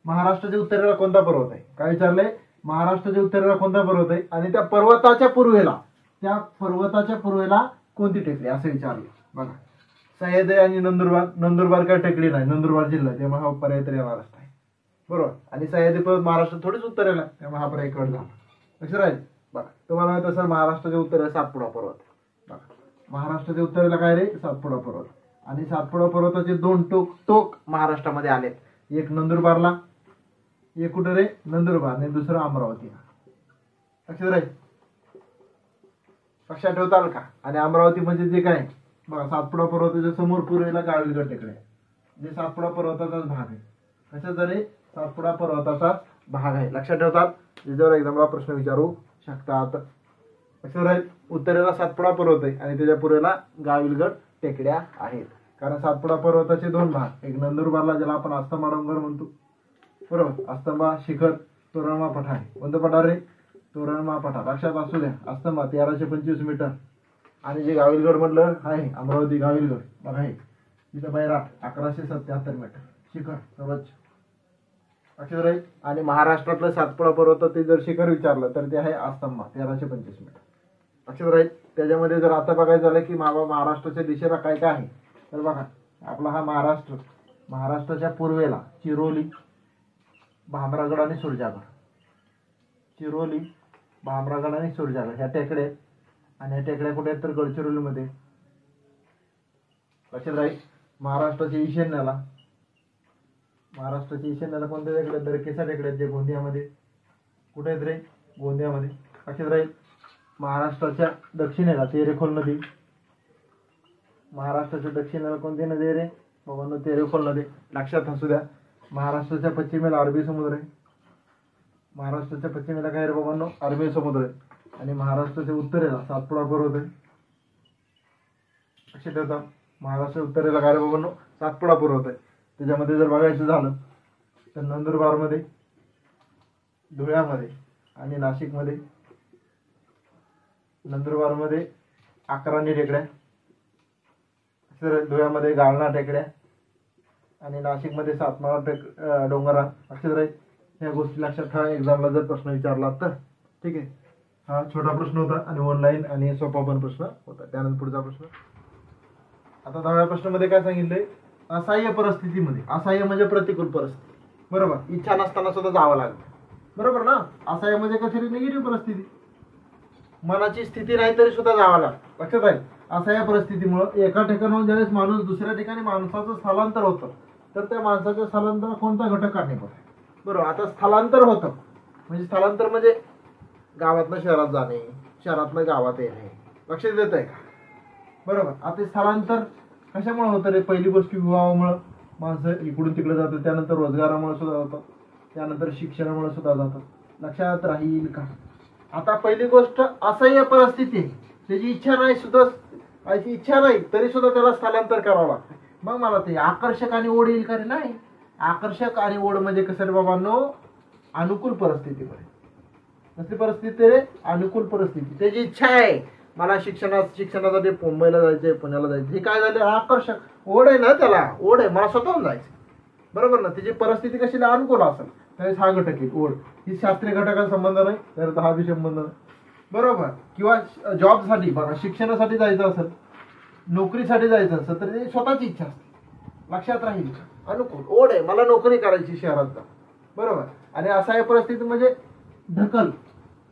महाराष्ट्राच्या उत्तरेला कोणता पर्वत आहे. काय विचारलंय. महाराष्ट्राच्या उत्तरेला कोणता पर्वत आहे आणि त्या पर्वताच्या पूर्वेला कोणती टेकडी असं विचारलं. बघा सह्याद्री आणि नंदुरबार. नंदुरबार काय टेकडी नाही, नंदुरबार जिल्हा, त्यामुळे हा पर्याय तर येणारच नाही. बरोबर. आणि सह्याद्री पर्वत महाराष्ट्रात थोडीच उत्तरेला, त्यामुळे हा पर्याय कट झाला. लक्षात राहील. बघा तुम्हाला माहित असेल महाराष्ट्राच्या उत्तरेला सातपुडा पर्वत. बघा महाराष्ट्राच्या उत्तरेला काय रे सातपुडा पर्वत. आणि सातपुडा पर्वताचे 2 टोक महाराष्ट्रामध्ये आलेत. एक नंदुरबारला, एक कुठे रे नंदुरबार आणि दुसरं अमरावतीला. लक्षात राहील. लक्षात ठेवताल का. आणि अमरावती म्हणजे जे काय बघा सातपुडा पर्वताच्या समोर पूर्वेला गाविलगड टेकडे जे सातपुडा पर्वताचाच भाग आहे. कशाचा रे सातपुडा पर्वताचाच भाग आहे. लक्षात ठेवतात. त्याच्यावर एक्झामला प्रश्न विचारू शकतात. लक्षात राहील. उत्तरेला सातपुडा पर्वत आहे आणि त्याच्या पूर्वेला गाविलगड टेकड्या आहेत. कारण सातपुडा पर्वताचे 2 भाग. एक नंदुरबारला ज्याला आपण अस्तंबा डोंगर म्हणतो. बरोबर. अस्तंबा शिखर तोरणमा पठार आहे. कोणतं पठार रे तोरणमा पठार. लक्षात असू द्या. अस्तंबा 1325 मीटर आणि जे गाविलगड म्हटलं आहे अमरावती गाविलगड बघा आहे तिथं बैराट 1177 मीटर शिखर सर्वोच्च. लक्षात राहील. आणि महाराष्ट्रातलं सातपुडा पर्वत ते जर शिखर विचारलं तर ते आहे अस्तंबा 1325 मीटर. लक्षात राहील. त्याच्यामध्ये जर आता बघायचं झालं की महाराष्ट्राच्या दिशेला काय काय आहे तर बघा आपला हा महाराष्ट्राच्या पूर्वेला चिरोली, भामरागड आणि सुरजागड. चिरोली, भामरागड आणि सुरजागड ह्या टेकड्या आहेत. आणि ह्या टेकड्या कुठे आहेत तर गडचिरोलीमध्ये. लक्षात राहील. महाराष्ट्राच्या ईशान्येला कोणत्या टेकड्या दरकेसा टेकड्या जे गोंदियामध्ये. कुठे आहेत रे गोंदियामध्ये. लक्षात राहील. महाराष्ट्राच्या दक्षिणेला तेरेखोल नदी. महाराष्ट्राच्या दक्षिणेला कोणती नदी आहे रे बाबांनो तेरेखोल नदी. लक्षात असू द्या. महाराष्ट्राच्या पश्चिमेला अरबी समुद्र आहे. महाराष्ट्राच्या पश्चिमेला काय रे बाबांनो अरबी समुद्र आहे. आणि महाराष्ट्राच्या उत्तरेला सातपुडा पर्वत आहे. लक्षात ठेवता. महाराष्ट्राच्या उत्तरेला काय रे बाबांनो सातपुडा पर्वत आहे. त्याच्यामध्ये जर बघायचं झालं तर नंदुरबारमध्ये, धुळ्यामध्ये आणि नाशिकमध्ये. नंदुरबारमध्ये 11 टेकड्या, धुळ्यामध्ये गाळणा टेकड्या आणि नाशिकमध्ये सातमाळा डोंगररांग. लक्षात राहील. ह्या गोष्टी लक्षात ठेवा. एक्झामला जर प्रश्न विचारला तर. ठीक आहे. हा छोटा प्रश्न होता आणि ऑनलाईन आणि सोपा पण प्रश्न होता. त्यानंतर पुढचा प्रश्न. आता 10व्या प्रश्नामध्ये काय सांगितलंय. असहाय्य परिस्थितीमध्ये. असहाय्य म्हणजे प्रतिकूल परिस्थिती. बरोबर. इच्छा नसताना सुद्धा जावं लागतं. बरोबर ना. असहाय्य म्हणजे कशी निगेटिव्ह परिस्थिती. मनाची स्थिती नाही तरी सुद्धा जावं लागतं. लक्षात राहील. असहाय्य परिस्थितीमुळे एका ठिकाणाहून ज्यावेळेस माणूस दुसऱ्या ठिकाणी माणसाचं स्थलांतर होतं तर त्या माणसाच्या स्थलांतराला कोणता घटक कारणीभूत आहे. बरोबर. आता स्थलांतर होतं म्हणजे गावातनं शहरात जाणे, शहरातनं गावात येणे. लक्षात येत आहे का. बरोबर. आता स्थलांतर कशामुळे होतं रे. पहिली गोष्ट विवाहामुळे माणसं इकडून तिकडे जातात. त्यानंतर रोजगारामुळे सुद्धा जातात. त्यानंतर शिक्षणामुळे सुद्धा जातात. लक्षात राहील का. आता पहिली गोष्ट असह्य परिस्थिती. त्याची इच्छा नाही तरी सुद्धा त्याला स्थलांतर करावं लागतं. मग मला ते आकर्षक आणि ओढ येईल का रे. नाही. आकर्षक आणि ओढ म्हणजे कसं रे बाबांनो अनुकूल परिस्थितीमध्ये. कसली परिस्थिती रे अनुकूल परिस्थिती. त्याची इच्छा आहे मला शिक्षणासाठी मुंबईला जायचंय, पुण्याला जायचं. हे काय झालं आकर्षक ओढ आहे ना. त्याला ओढ आहे मला स्वतःहून जायचं. बरोबर ना. त्याची परिस्थिती कशी अनुकूल असेल त्यावेळेस हा घटक आहे ओढ. ही शास्त्रीय घटकाचा संबंध नाही तर हा बी संबंध नाही. बरोबर. किंवा जॉबसाठी बघा शिक्षणासाठी जायचं असेल, नोकरीसाठी जायचं असेल तर त्याची स्वतःची इच्छा असते. लक्षात राहील. अनुकूल ओढ आहे मला नोकरी करायची शहरात जा. बरोबर. आणि असहाय्य परिस्थिती म्हणजे ढकल.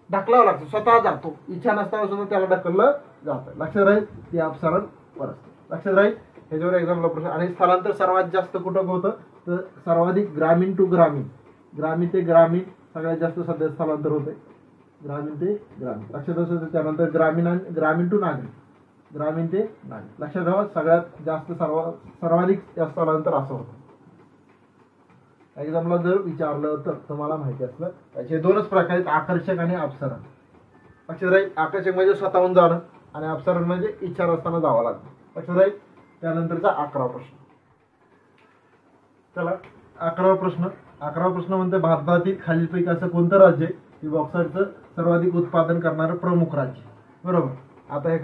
ढकलावं लागतं, स्वतः जातो, इच्छा नसताना सुद्धा त्याला ढकललं जातं. लक्षात राहील, ती अपसरण वर असते. लक्षात राहील, ह्याच्यावर एक्झामला प्रश्न. आणि स्थलांतर सर्वात जास्त कुठं होतं, तर सर्वाधिक ग्रामीण टू ग्रामीण, ग्रामीण ते ग्रामीण सगळ्यात जास्त सध्या स्थलांतर होते, ग्रामीण ते ग्रामीण. लक्षात असतं. त्यानंतर ग्रामीण टू नागरिक, ग्रामीण ते नागरिक. लक्षात ठेवा, सगळ्यात जास्त सर्वाधिक स्थलांतर असं होतं. एक्झामला जर विचारलं तर तुम्हाला माहिती असलं, याचे दोनच प्रकार आहेत, आकर्षक आणि अपसरण. लक्षात राहील, आकर्षक म्हणजे स्वतःहून जाणं आणि अपसरण म्हणजे इच्छा नसताना जावं लागतं. लक्षात राहील. त्यानंतरचा 11वा प्रश्न. चला 11वा प्रश्न म्हणते, भारतातील खालीलपैकी असं कोणतं राज्य आहे की बॉक्साईटचं सर्वाधिक उत्पादन करणारं प्रमुख राज्य. बरोबर. आता हे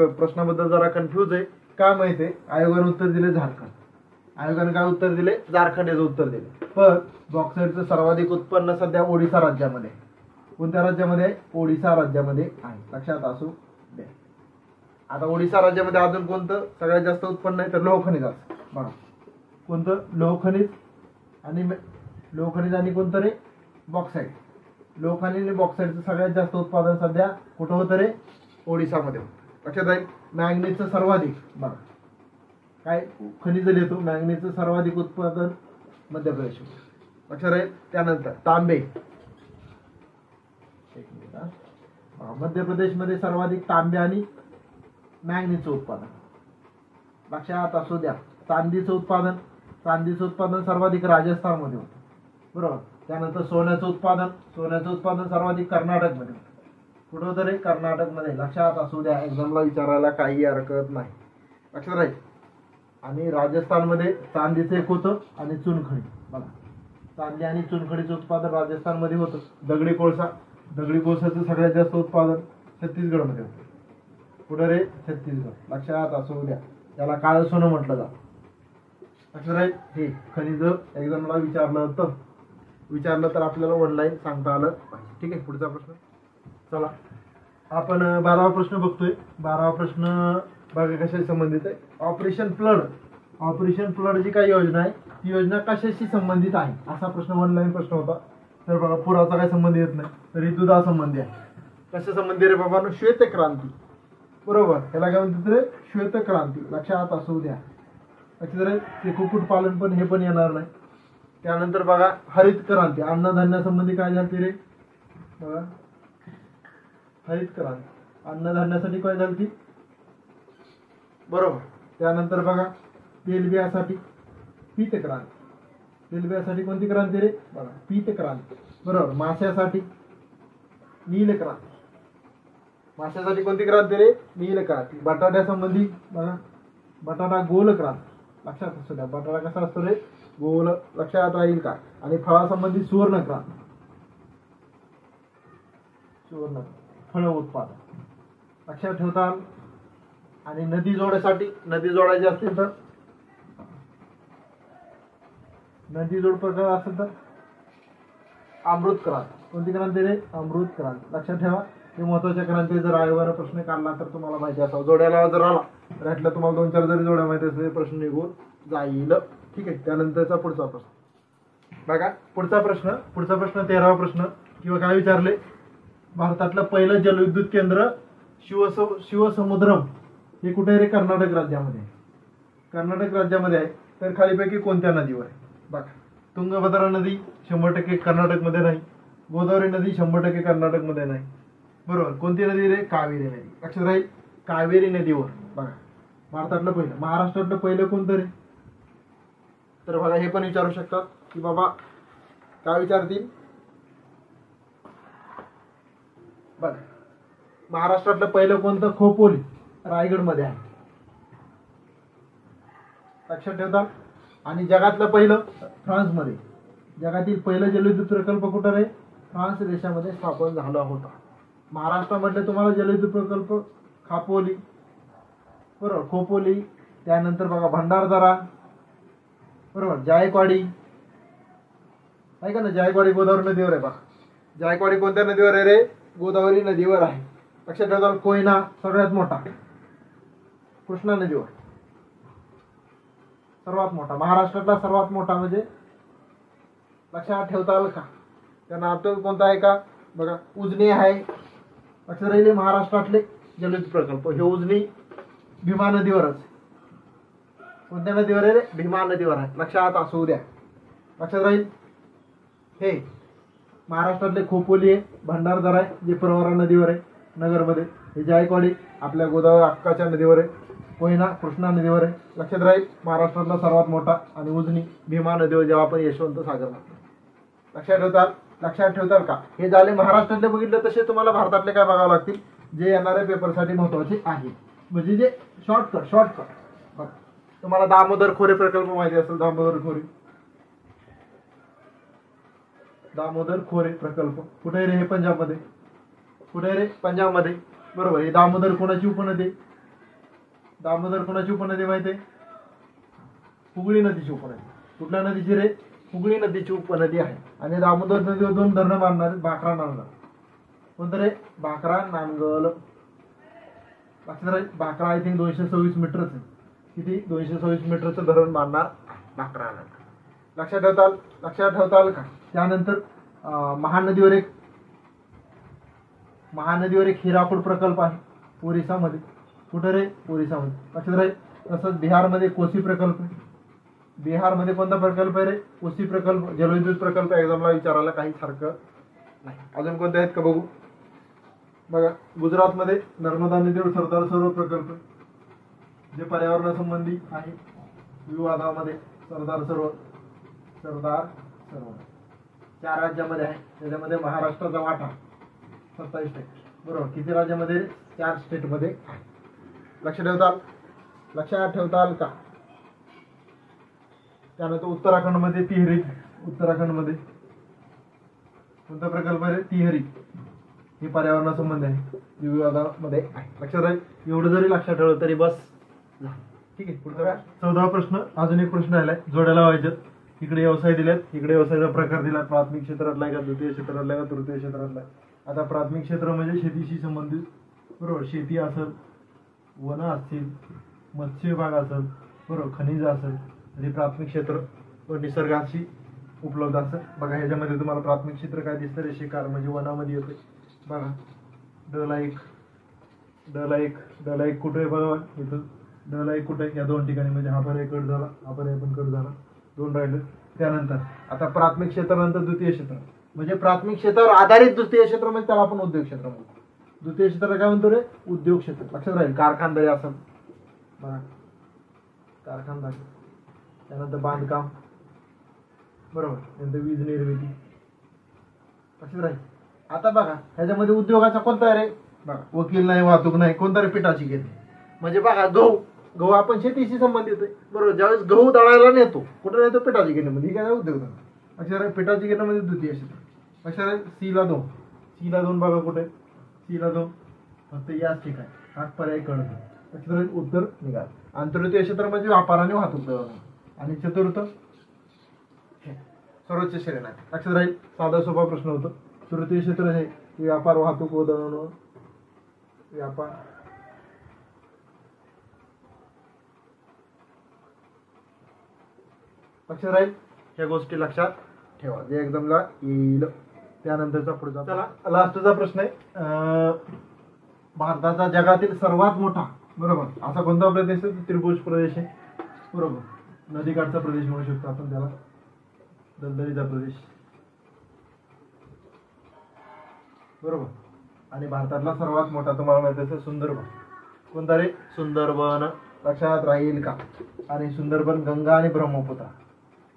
प्रश्नाबद्दल जरा कन्फ्यूज आहे, का माहिती आहे, आयोगाने उत्तर दिले झारखंड. आयोगाने काय उत्तर दिले, झारखंड याचं उत्तर दिले. पण बॉक्साईटचं सर्वाधिक उत्पन्न सध्या ओडिशा राज्यामध्ये. कोणत्या राज्यामध्ये, ओडिशा राज्यामध्ये आहे. लक्षात असू द्या. आता ओडिशा राज्यामध्ये अजून कोणतं सगळ्यात जास्त उत्पन्न आहे, तर लोहखनिजाचं. बघा कोणतं, लोहखनिज आणि कोणतं रे, बॉक्साईट. लोहखनिज आणि बॉक्साईटचं सगळ्यात जास्त उत्पादन सध्या कुठं होतं रे, ओडिशामध्ये होतं. लक्षात राहील. मॅंगनीजचं सर्वाधिक, बघा काय खनिज लिहितो, मॅंगनीजचं सर्वाधिक उत्पादन मध्य प्रदेश. लक्षात राहील. त्यानंतर तांबे, मध्य प्रदेशमध्ये सर्वाधिक तांबे आणि मॅंगनीजचं उत्पादन. लक्षात असू द्या. चांदीचं उत्पादन सर्वाधिक राजस्थानमध्ये होतं. बरोबर. त्यानंतर सोन्याचं उत्पादन सर्वाधिक कर्नाटकमध्ये होतं. कुठं होतं रे, कर्नाटकमध्ये. लक्षात असू द्या, एक्झामला विचारायला काही हरकत नाही. लक्षात राहील. आणि राजस्थानमध्ये चांदीचं एक होतं आणि चुनखडी. बघा चांदी आणि चुनखडीचं उत्पादन राजस्थानमध्ये होतं. दगडी कोळसाचं सगळ्यात जास्त उत्पादन छत्तीसगडमध्ये होतं. कुठं रे, छत्तीसगड. लक्षात असू द्या. त्याला काळं सोनं म्हटलं जातं. लक्षात राहील. हे खनिज एक्झामला विचारलं तर आपल्याला ऑनलाईन सांगता आलं पाहिजे. ठीक आहे. पुढचा प्रश्न. चला आपण 12वा प्रश्न बघतोय. 12वा प्रश्न बघा कशाशी संबंधित आहे. ऑपरेशन फ्लड जी काही योजना आहे, ती योजना कशाशी संबंधित आहे, असा प्रश्न ऑनलाईन प्रश्न होता. तर बघा पुराचा काही संबंध येत नाही, तरी दुधा संबंधी आहे. कशा संबंधी रे बाबा, श्वेत क्रांती. बरोबर. याला काय म्हणतात रे, श्वेत क्रांती. लक्षात असू द्या. लक्षात रे, ते कुक्कुटपालन पण हे पण येणार नाही. त्यानंतर बघा हरित क्रांती, अन्नधान्यासंबंधी काय झालं रे, बघा हरित क्रांती, अन्नधान्यासाठी काय झाली ती. बरोबर. त्यानंतर बघा तेलबियासाठी पीत क्रांती. तेलबियासाठी कोणती क्रांती रे, बघा पीत क्रांती. बरोबर. माशासाठी नील क्रांती. माशासाठी कोणती क्रांती रे, नील क्रांती. बटाट्यासंबंधी बघा बटाटा गोल क्रांती. लक्षात असू द्या. बटाटा कसा असतो रे, गोल. लक्षात राहील का. आणि फळासंबंधी सुवर्ण क्रांती, फळ उत्पादन. लक्षात ठेवता. आणि नदी जोडायची असतील तर, नदी जोड प्रकार असेल तर अमृत क्रांती. कोणती क्रांती रे, अमृत क्रांती. लक्षात ठेवा. हे महत्वाच्या क्रांती. जर आयोगाने प्रश्न काढला तर तुम्हाला माहिती असावं. जोड्याला जर आला तर यातल्या तुम्हाला 2-4 जरी जोड्या माहिती असले प्रश्न निघून जाईल. ठीक आहे. त्यानंतरचा पुढचा प्रश्न बघा. पुढचा प्रश्न 13वा प्रश्न. किंवा काय विचारले, भारतातलं पहिलं जलविद्युत केंद्र शिवसमुद्रम हे कुठे रे, कर्नाटक राज्यामध्ये. कर्नाटक राज्यामध्ये आहे. तर खालीपैकी कोणत्या नदीवर आहे, बघा. तुंगभद्रा नदी 100% कर्नाटकमध्ये नाही. गोदावरी नदी 100% कर्नाटकमध्ये नाही. बरोबर. कोणती नदी रे, कावेरी नदी. लक्षात राहील. कावेरी नदीवर. बघा भारतातलं पहिलं. महाराष्ट्रातलं पहिलं कोणतं रे, तर बघा हे पण विचारू शकतात की बाबा काय विचारतील. बघा महाराष्ट्रातलं पहिलं कोणतं, खोपोली रायगडमध्ये आहे. लक्षात ठेवता. आणि जगातलं पहिलं फ्रान्समध्ये. जगातील पहिलं जलविद्युत प्रकल्प कुठं रे, फ्रान्स देशामध्ये स्थापन झाला होता. महाराष्ट्रामधले तुम्हाला जलविद्युत प्रकल्प खापोली, बरोबर, खोपोली. त्यानंतर बघा भंडारदरा, बरोबर, जायकवाडी आहे का ना. जायकवाडी गोदावरी नदीवर आहे. बघा जायकवाडी कोणत्या नदीवर आहे रे, गोदावरी नदीवर आहे. लक्षात ठेवा. कोयना सगळ्यात मोठा कृष्णा नदीवर सर्वात मोठा. महाराष्ट्रातला सर्वात मोठा म्हणजे लक्षात ठेवता आलं का. त्यांना अर्थ कोणता आहे का, बघा उजनी आहे, लक्षात राहिले महाराष्ट्रातले जलविद्युत प्रकल्प. हे उजनी भीमा नदीवरच. कोणत्या नदीवर आहे रे? भीमा नदीवर आहे. लक्षात असू द्या. लक्षात राहील. हे महाराष्ट्रातले खोपोली आहे, भंडारदरा आहे जे प्रवरा नदीवर आहे नगरमध्ये. हे जायकवाडी आपल्या गोदावरी अक्काच्या नदीवर आहे. कोयना कृष्णा नदीवर आहे. लक्षात राहील. महाराष्ट्रातला सर्वात मोठा आणि उजनी भीमा नदीवर जेव्हा आपण यशवंत सागर म्हणतो. लक्षात ठेवतात का? हे झाले महाराष्ट्रातले बघितले. तसे तुम्हाला भारतातले काय बघावं लागतील जे येणाऱ्या पेपरसाठी महत्वाचे आहे. म्हणजे जे शॉर्टकट बघा. तुम्हाला दामोदर खोरे प्रकल्प माहिती असेल. दामोदर खोरे प्रकल्प कुठे रे? हे पंजाबमध्ये. कुठे रे? पंजाबमध्ये. बरोबर. हे दामोदर कोणाची उपनदी? दामोदर कोणाची उपनदी माहिती आहे? हुगळी नदीची उपनदी. कुठल्या नदीची रे? हुगळी नदीची उपनदी आहे. आणि दामोदर नदीवर 2 धरणं बांधणार. भाकरा नांदल. कोणतं रे? भाकरा नांदल. लक्षात राहील. भाकरा आय थिंक 226 मीटरच आहे. किती? 226 मीटरचं धरण बांधणार भाकरा नांदल. लक्षात ठेवताल का? त्यानंतर महानदीवर एक हिराकूड प्रकल्प आहे ओरिसामध्ये. कुठे रे? ओरिसामध्ये. लक्षात राहील. तसंच बिहारमध्ये कोसी प्रकल्प आहे. बिहारमध्ये कोणता प्रकल्प आहे रे? कोसी प्रकल्प. जलविद्युत प्रकल्प एक्झामला विचारायला काही सारखं नाही. अजून कोणते आहेत का बघू. बघा गुजरातमध्ये नर्मदा नदीवर सरदार सरोवर प्रकल्प जे पर्यावरणासंबंधी आहे. विवादामध्ये सरदार सरोवर 4 राज्यामध्ये आहे. त्याच्यामध्ये महाराष्ट्राचा वाटा 27%. बरोबर. किती राज्यामध्ये? 4 स्टेटमध्ये. लक्षात ठेवताल का? त्यानंतर उत्तराखंडमध्ये तिहरी. उत्तराखंडमध्ये कोणता प्रकल्प आहे? तिहरी. हे पर्यावरणासंबंधी आहे. विवादामध्ये आहे. लक्षात राहील. एवढं जरी लक्षात ठेवलं तरी बस. ठीक आहे. पुढचा काय? 14वा प्रश्न. अजून एक प्रश्न आलाय. जोड्या लावायच्यात. इकडे व्यवसाय दिलेत. इकडे व्यवसायाचा प्रकार दिला. प्राथमिक क्षेत्रातला आहे का? द्वितीय क्षेत्रातला आहे का? तृतीय क्षेत्रातला आहे? आता प्राथमिक क्षेत्र म्हणजे शेतीशी संबंधित. बरोबर. शेती असेल, वन असतील, मत्स्य विभाग असेल, बरोबर, खनिज असेल. म्हणजे प्राथमिक क्षेत्र व निसर्गाशी उपलब्ध असेल. बघा ह्याच्यामध्ये तुम्हाला प्राथमिक क्षेत्र काय दिसतं रे? शिकार म्हणजे वनामध्ये येते. बघा डला एक कुठे आहे? बघा इथं डला एक कुठे आहे? या 2 ठिकाणी. म्हणजे हा पर्याय कट झाला, हा पर्याय पण कट झाला. 2 राहिले. त्यानंतर आता प्राथमिक क्षेत्रानंतर द्वितीय क्षेत्र. म्हणजे प्राथमिक क्षेत्रावर आधारित द्वितीय क्षेत्र म्हणजे त्याला आपण उद्योग क्षेत्र म्हणतो. द्वितीय क्षेत्र काय म्हणतो रे? उद्योग क्षेत्र. लक्षात राहील. कारखानदारी असेल. बघा कारखानदारी. त्यानंतर बांधकाम. बरोबर. नंतर वीज निर्मिती. लक्षात राहील. आता बघा ह्याच्यामध्ये उद्योगाचा कोणता आहे रे? बघा वकील नाही, वाहतूक नाही. कोणता रे? पिठाची गिरणी. म्हणजे बघा गहू आपण शेतीशी संबंधित आहे. बरोबर. ज्यावेळेस गहू दळायला नेतो कुठे नेतो? पिठाची गिरणीमध्ये. काय उद्योग? लक्षात राहील. पिठाची गिरणीमध्ये द्वितीय क्षेत्र. लक्षात राहील. सीला 2 बघा कुठे? सीला 2 फक्त याच ठिकाणी. हा पर्याय कळतो. लक्षात राहील. उत्तर निघाल. आणि तृतीय क्षेत्र म्हणजे व्यापार आणि वाहतूक. आणि चतुर्थ सर्वोच्च श्रेणी आहे. लक्षात राहील. साधा सोपा प्रश्न होतो. तृतीय क्षेत्र हे व्यापार, वाहतूक व दळणवळण. व्यापार, लक्षात राहील. ह्या गोष्टी लक्षात ठेवा जे एक्झामला येईल. त्यानंतरचा पुढचा. चला लास्टचा प्रश्न आहे. भारताचा जगातील सर्वात मोठा, बरोबर, असा कोणता प्रदेश आहे? त्रिभुज प्रदेश आहे. बरोबर. नदीकाठचा प्रदेश म्हणू शकतो आपण त्याला. दलदलीचा प्रदेश. बरोबर. आणि भारतातला सर्वात मोठा तुम्हाला माहिती असेल सुंदरबन. कोणता रे? सुंदरबन. लक्षात राहील का? आणि सुंदरबन गंगा आणि ब्रह्मपुत्रा.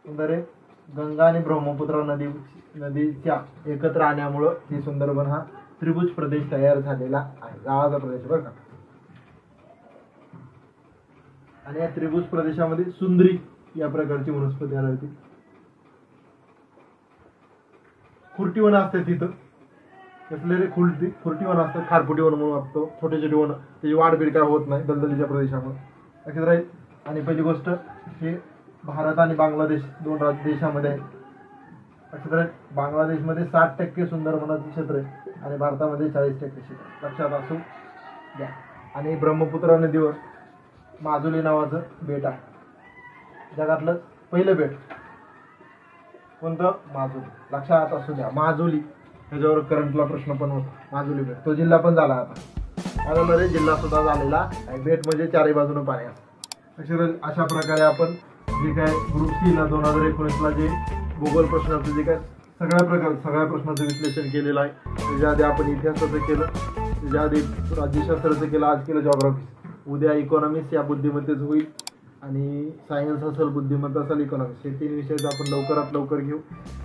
कोणता रे? गंगा आणि ब्रह्मपुत्रा नदीच्या एकत्र आल्यामुळं हे सुंदरबन हा त्रिभुज प्रदेश तयार झालेला आहे. गावाचा प्रदेश बरं का. आणि या त्रिभुज प्रदेशामध्ये सुंदरी या प्रकारची वनस्पती आढळते. खुरटी वन असते तिथं. कसले रे? खुरटी वन असतात. खारफुटी वन म्हणून असतो. छोटे छोटे वन. त्याची वाढबीड काय होत नाही दलदलीच्या प्रदेशामुळे. लक्षात राहील. आणि पहिली गोष्ट हे भारत आणि बांगलादेश 2 देशामध्ये आहे. लक्षात राहील. बांगलादेशमध्ये 60% सुंदरबनाचं क्षेत्र आहे आणि भारतामध्ये 40% क्षेत्र. लक्षात असू द्या. आणि ब्रह्मपुत्रा नदीवर माजुली नावाचं बेट आहे. जगातलं पहिलं बेट कोणतं? माजुली. लक्षात असू द्या. माजुली. ह्याच्यावर करंटला प्रश्न पण होता, माजुली बेट तो जिल्हा पण झाला. आता आता रे जिल्हा सुद्धा झालेला आहे. बेट म्हणजे चारही बाजूने पाणी असतं. अशा प्रकारे आपण जे काय ग्रुप सी ला 2019ला जे भूगोल प्रश्नाचं जे काय सगळ्या प्रश्नाचं विश्लेषण केलेलं आहे. त्याच्या आधी आपण इतिहासाचं केलं, त्याच्या आधी राज्यशास्त्राचं केलं, आज केलं जॉग्राफी. उद्या इकॉनॉमिक्स या बुद्धिमत्तेच होईल आणि सायन्स असेल, बुद्धिमत्ता असेल, इकॉनॉमिक्स हे 3 विषय आपण लवकरात लवकर घेऊ.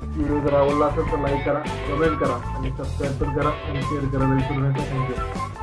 व्हिडिओ जर आवडला असेल तर लाईक करा, कमेंट करा आणि सबस्क्राईब पण करा आणि शेअर करायला विसरू नका. थँक्यू.